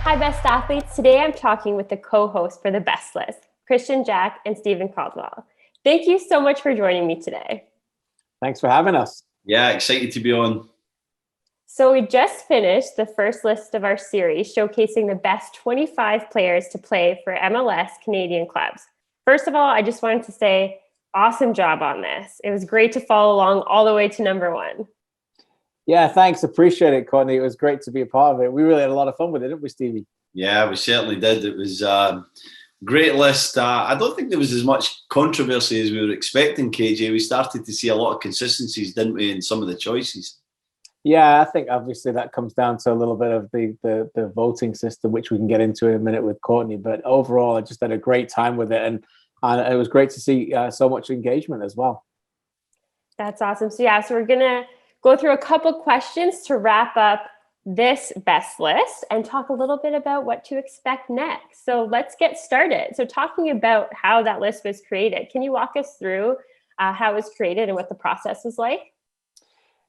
Hi, best athletes. Today I'm talking with the co-host for the best list, Kristian Jack and Steven Caldwell. Thank you so much for joining me today. Thanks for having us. Yeah, excited to be on. So we just finished the first list of our series showcasing the best 25 players to play for MLS Canadian clubs. First of all, I just wanted to say awesome job on this. It was great to follow along all the way to number one. Yeah, thanks. Appreciate it, Courtney. It was great to be a part of it. We really had a lot of fun with it, didn't we, Stevie? Yeah, we certainly did. It was a great list. I don't think there was as much controversy as we were expecting, KJ. We started to see a lot of consistencies, didn't we, in some of the choices? Yeah, I think obviously that comes down to a little bit of the voting system, which we can get into in a minute with Courtney. But overall, I just had a great time with it, and it was great to see so much engagement as well. That's awesome. So we're gonna go through a couple questions to wrap up this best list and talk a little bit about what to expect next. So let's get started. So talking about how that list was created, can you walk us through how it was created and what the process was like?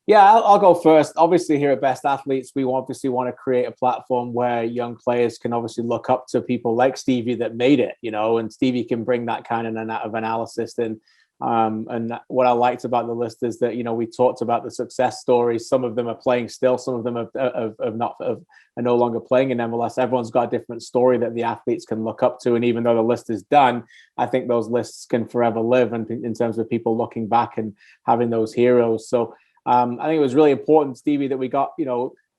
Yeah, I'll go first. Obviously, here at Best Athletes, we obviously want to create a platform where young players can obviously look up to people like Stevie that made it, and Stevie can bring that kind of analysis in. And what I liked about the list is that, we talked about the success stories. Some of them are playing still. Some of them are no longer playing in MLS. Everyone's got a different story that the athletes can look up to. And even though the list is done, I think those lists can forever live and in terms of people looking back and having those heroes. So I think it was really important, Stevie, that we got,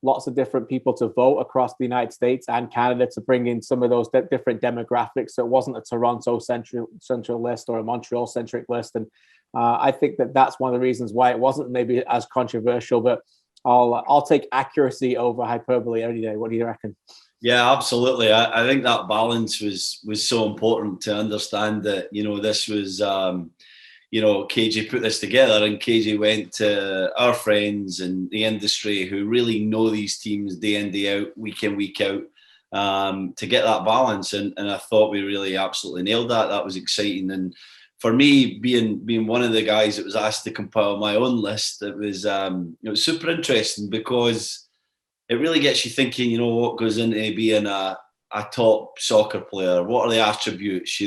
lots of different people to vote across the United States and Canada to bring in some of those different demographics. So it wasn't a Toronto central list or a Montreal centric list. And I think that that's one of the reasons why it wasn't maybe as controversial, but I'll take accuracy over hyperbole any day. What do you reckon? Yeah, absolutely. I think that balance was so important to understand that, this was, KJ put this together, and KJ went to our friends in the industry who really know these teams day in, day out, week in, week out, to get that balance. And I thought we really absolutely nailed that. That was exciting. And for me, being one of the guys that was asked to compile my own list, it was super interesting because it really gets you thinking, what goes into being a top soccer player? What are the attributes,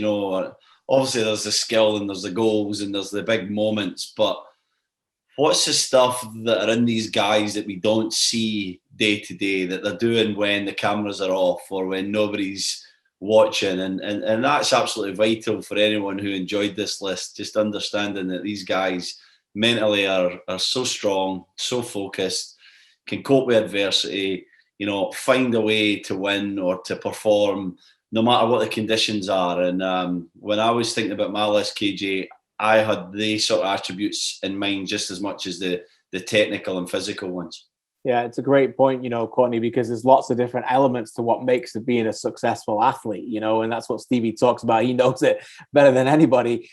Obviously, there's the skill and there's the goals and there's the big moments, but what's the stuff that are in these guys that we don't see day to day that they're doing when the cameras are off or when nobody's watching? And that's absolutely vital for anyone who enjoyed this list, just understanding that these guys mentally are so strong, so focused, can cope with adversity, find a way to win or to perform no matter what the conditions are. And when I was thinking about my list, KJ, I had these sort of attributes in mind just as much as the technical and physical ones. Yeah, it's a great point, Courtney, because there's lots of different elements to what makes it being a successful athlete, and that's what Stevie talks about. He knows it better than anybody.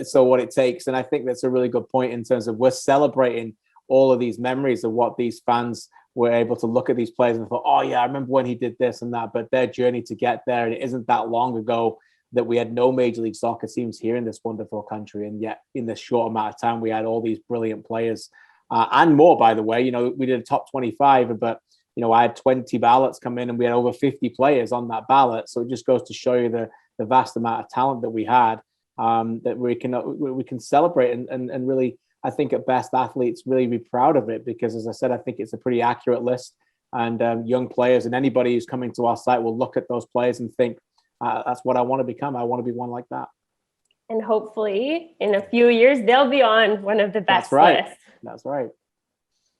So what it takes. And I think that's a really good point in terms of we're celebrating all of these memories of what these fans were able to look at these players and thought, oh yeah, I remember when he did this and that, but their journey to get there. And it isn't that long ago that we had no Major League Soccer teams here in this wonderful country. And yet in this short amount of time, we had all these brilliant players and more, by the way. We did a top 25, but, I had 20 ballots come in and we had over 50 players on that ballot. So it just goes to show you the vast amount of talent that we had, that we can celebrate and really, I think at Best Athletes, really be proud of it because, as I said, I think it's a pretty accurate list. And young players and anybody who's coming to our site will look at those players and think, that's what I want to become. I want to be one like that. And hopefully in a few years, they'll be on one of the best lists. That's right.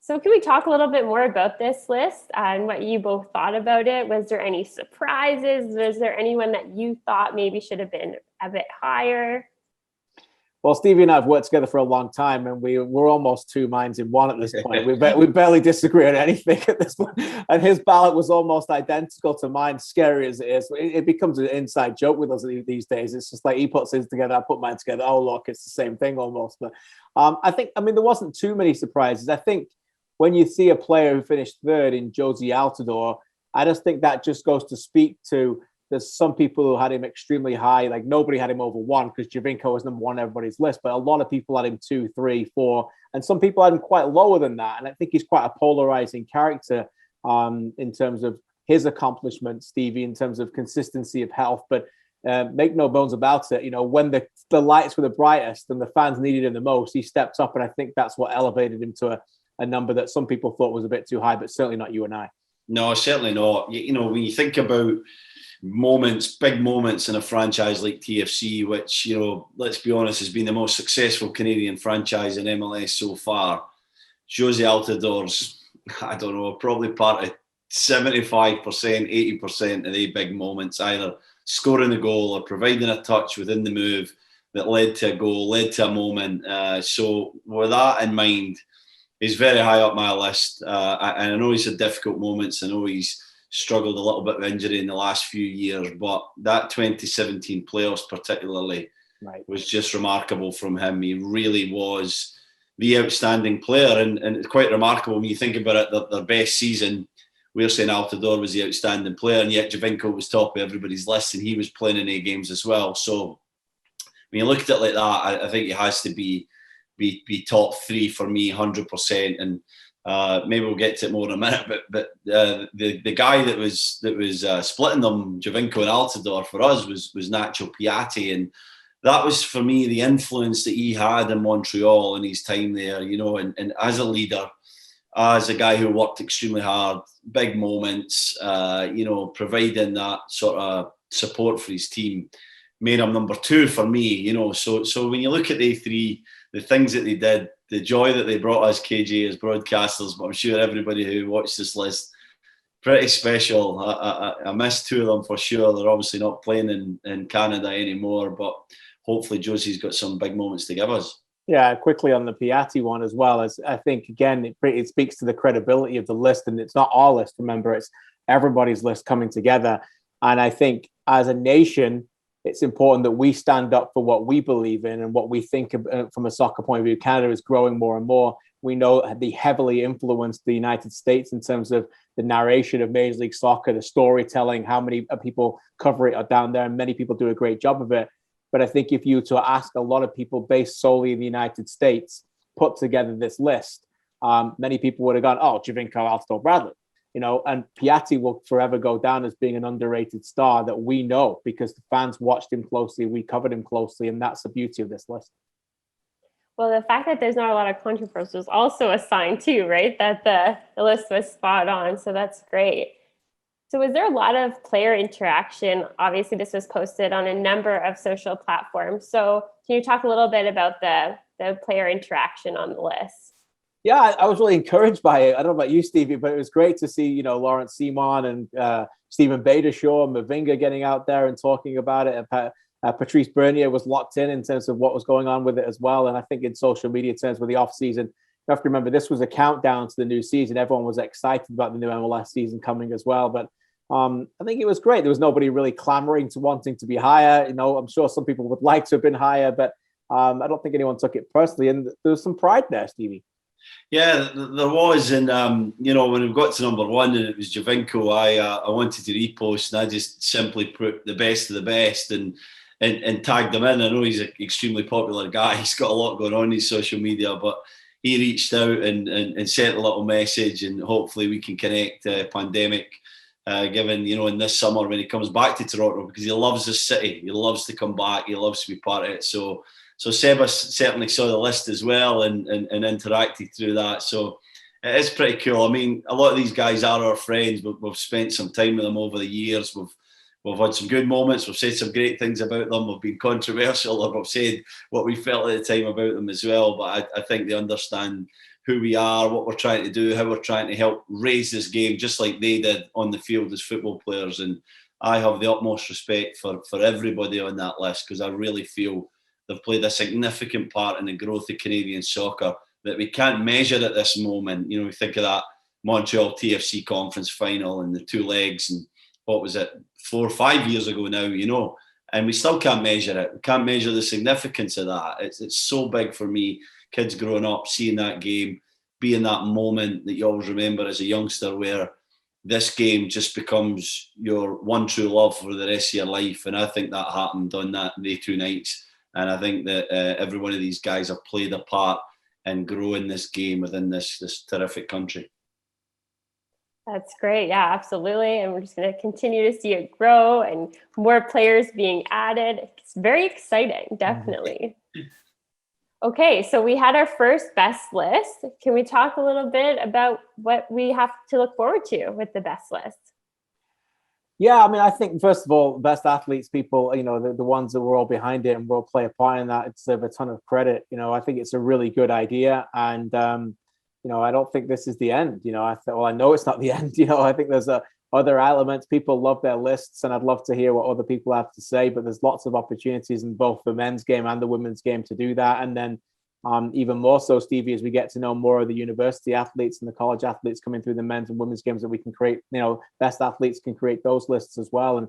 So can we talk a little bit more about this list and what you both thought about it? Was there any surprises? Was there anyone that you thought maybe should have been a bit higher? Well, Stevie and I have worked together for a long time, and we're almost two minds in one at this point. We barely disagree on anything at this point. And his ballot was almost identical to mine, scary as it is. It becomes an inside joke with us these days. It's just like he puts his together, I put mine together. Oh, look, it's the same thing almost. But there wasn't too many surprises. I think when you see a player who finished third in Josie Altidore, I just think that just goes to speak to there's some people who had him extremely high, like nobody had him over one because Javinko was number one on everybody's list, but a lot of people had him 2, 3, 4, and some people had him quite lower than that. And I think he's quite a polarizing character in terms of his accomplishments, Stevie, in terms of consistency of health. But make no bones about it, when the lights were the brightest and the fans needed him the most, he stepped up. And I think that's what elevated him to a number that some people thought was a bit too high, but certainly not you and I. No, certainly not. When you think about moments, big moments in a franchise like TFC, which, let's be honest, has been the most successful Canadian franchise in MLS so far, Jose Altidor's, I don't know, probably part of 75%, 80% of the big moments, either scoring a goal or providing a touch within the move that led to a goal, led to a moment. So with that in mind, he's very high up my list. And I know he's had difficult moments. I know he's struggled a little bit with injury in the last few years, but that 2017 playoffs particularly was just remarkable from him. He really was the outstanding player, and it's quite remarkable when you think about it, their best season, we're saying Altidore was the outstanding player, and yet Giovinco was top of everybody's list, and he was playing in A games as well. So when you look at it like that, I think he has to be top three for me, 100%. And maybe we'll get to it more in a minute. But the guy that was splitting them, Giovinco and Altidore, for us was Nacho Piatti, and that was for me the influence that he had in Montreal in his time there. And as a leader, as a guy who worked extremely hard, big moments, providing that sort of support for his team, made him number two for me. So when you look at the three, the things that they did, the joy that they brought us, KJ, as broadcasters, but I'm sure everybody who watched this list, pretty special. I missed two of them for sure. They're obviously not playing in Canada anymore, but hopefully Josie's got some big moments to give us. Yeah, quickly on the Piatti one as well, as I think, again, it speaks to the credibility of the list, and it's not our list, remember, it's everybody's list coming together. And I think as a nation, it's important that we stand up for what we believe in and what we think from a soccer point of view. Canada is growing more and more. We know they heavily influenced the United States in terms of the narration of Major League Soccer, the storytelling, how many people cover it down there, and many people do a great job of it. But I think if you to ask a lot of people based solely in the United States, put together this list, many people would have gone, oh, Giovinco, Altidore, Bradley. And Piatti will forever go down as being an underrated star that we know because the fans watched him closely, we covered him closely, and that's the beauty of this list. Well, the fact that there's not a lot of controversy is also a sign too, right? That the list was spot on, so that's great. So was there a lot of player interaction? Obviously, this was posted on a number of social platforms. So can you talk a little bit about the player interaction on the list? Yeah, I was really encouraged by it. I don't know about you, Stevie, but it was great to see, Lawrence Simon and Stephen Badeshaw and Mavinga getting out there and talking about it. And Patrice Bernier was locked in terms of what was going on with it as well. And I think in social media terms with the off season, you have to remember this was a countdown to the new season. Everyone was excited about the new MLS season coming as well. But I think it was great. There was nobody really clamoring to wanting to be higher. I'm sure some people would like to have been higher, but I don't think anyone took it personally. And there was some pride there, Stevie. Yeah, there was. And, when we got to number one and it was Giovinco, I wanted to repost and I just simply put the best of the best and tagged him in. I know he's an extremely popular guy. He's got a lot going on in his social media, but he reached out and sent a little message, and hopefully we can connect pandemic, given, in this summer when he comes back to Toronto, because he loves the city. He loves to come back. He loves to be part of it. So Seba certainly saw the list as well and interacted through that. So it is pretty cool. I mean, a lot of these guys are our friends. We've spent some time with them over the years. We've had some good moments. We've said some great things about them. We've been controversial, or we've said what we felt at the time about them as well. But I think they understand who we are, what we're trying to do, how we're trying to help raise this game, just like they did on the field as football players. And I have the utmost respect for everybody on that list, because I really feel they've played a significant part in the growth of Canadian soccer that we can't measure at this moment. We think of that Montreal TFC conference final and the two legs, and what was it, 4 or 5 years ago now, and we still can't measure it. We can't measure the significance of that. It's so big for me, kids growing up, seeing that game, being that moment that you always remember as a youngster, where this game just becomes your one true love for the rest of your life. And I think that happened on the 2 nights. And I think that every one of these guys have played a part in growing this game within this terrific country. That's great. Yeah, absolutely. And we're just going to continue to see it grow and more players being added. It's very exciting, definitely. Okay, so we had our first best list. Can we talk a little bit about what we have to look forward to with the best list? Yeah, I mean, I think first of all, best athletes, people, the ones that were all behind it and will play a part in that, deserve a ton of credit. I think it's a really good idea, and I don't think this is the end. I know it's not the end. I think there's other elements. People love their lists, and I'd love to hear what other people have to say. But there's lots of opportunities in both the men's game and the women's game to do that, and then even more so, Stevie, as we get to know more of the university athletes and the college athletes coming through the men's and women's games, that we can create, best athletes can create those lists as well.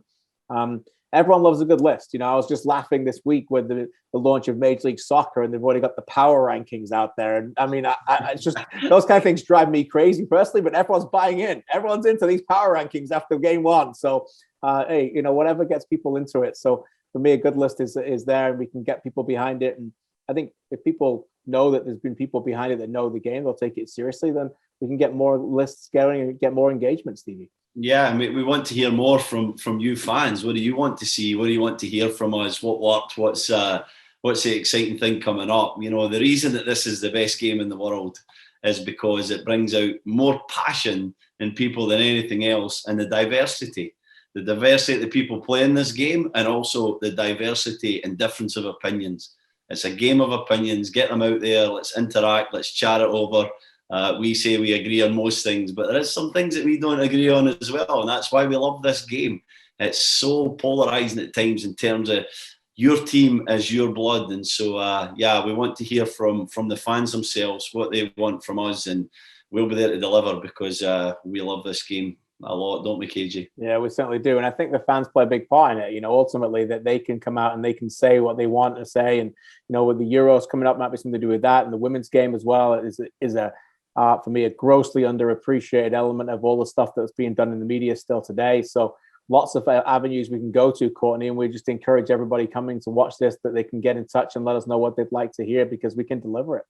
And everyone loves a good list. I was just laughing this week with the launch of Major League Soccer, and they've already got the power rankings out there. And I mean, it's just those kind of things drive me crazy personally, but everyone's buying in. Everyone's into these power rankings after game one. So, hey, whatever gets people into it. So for me, a good list is there, and we can get people behind it. And I think if people know that there's been people behind it that know the game, they'll take it seriously, then we can get more lists going and get more engagement, Stevie. Yeah, I mean, we want to hear more from you fans. What do you want to see? What do you want to hear from us? What worked? What's the exciting thing coming up? The reason that this is the best game in the world is because it brings out more passion in people than anything else, and the diversity of the people playing this game, and also the diversity and difference of opinions. It's a game of opinions. Get them out there. Let's interact. Let's chat it over. We say we agree on most things, but there is some things that we don't agree on as well, and that's why we love this game. It's so polarizing at times in terms of your team as your blood, and so we want to hear from the fans themselves what they want from us, and we'll be there to deliver because we love this game a lot, don't we, KJ? Yeah, we certainly do. And I think the fans play a big part in it, ultimately, that they can come out and they can say what they want to say. And, with the Euros coming up, might be something to do with that. And the women's game as well is a for me, a grossly underappreciated element of all the stuff that's being done in the media still today. So lots of avenues we can go to, Courtney, and we just encourage everybody coming to watch this that they can get in touch and let us know what they'd like to hear, because we can deliver it.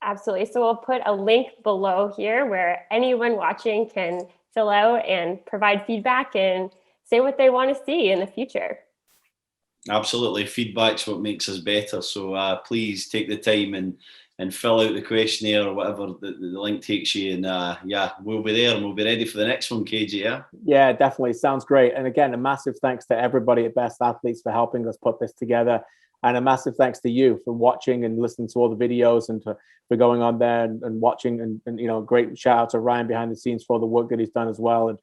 Absolutely. So we'll put a link below here where anyone watching can fill out and provide feedback and say what they want to see in the future. Absolutely. Feedback's what makes us better. So please take the time and fill out the questionnaire or whatever the link takes you. And we'll be there and we'll be ready for the next one, KJ. Yeah, definitely. Sounds great. And again, a massive thanks to everybody at Best Athletes for helping us put this together. And a massive thanks to you for watching and listening to all the videos, and for going on there and watching. And great shout out to Ryan behind the scenes for all the work that he's done as well. And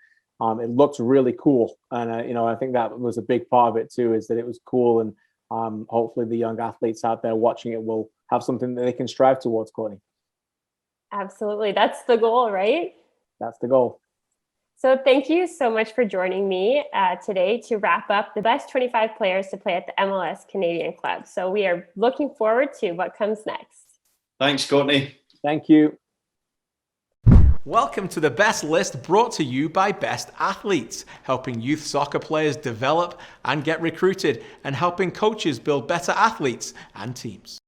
it looks really cool. And, I think that was a big part of it too, is that it was cool. And hopefully the young athletes out there watching it will have something that they can strive towards, Courtney. Absolutely. That's the goal, right? That's the goal. So thank you so much for joining me today to wrap up the best 25 players to play at the MLS Canadian Club. So we are looking forward to what comes next. Thanks, Courtney. Thank you. Welcome to the Best List, brought to you by Best Athletes, helping youth soccer players develop and get recruited, and helping coaches build better athletes and teams.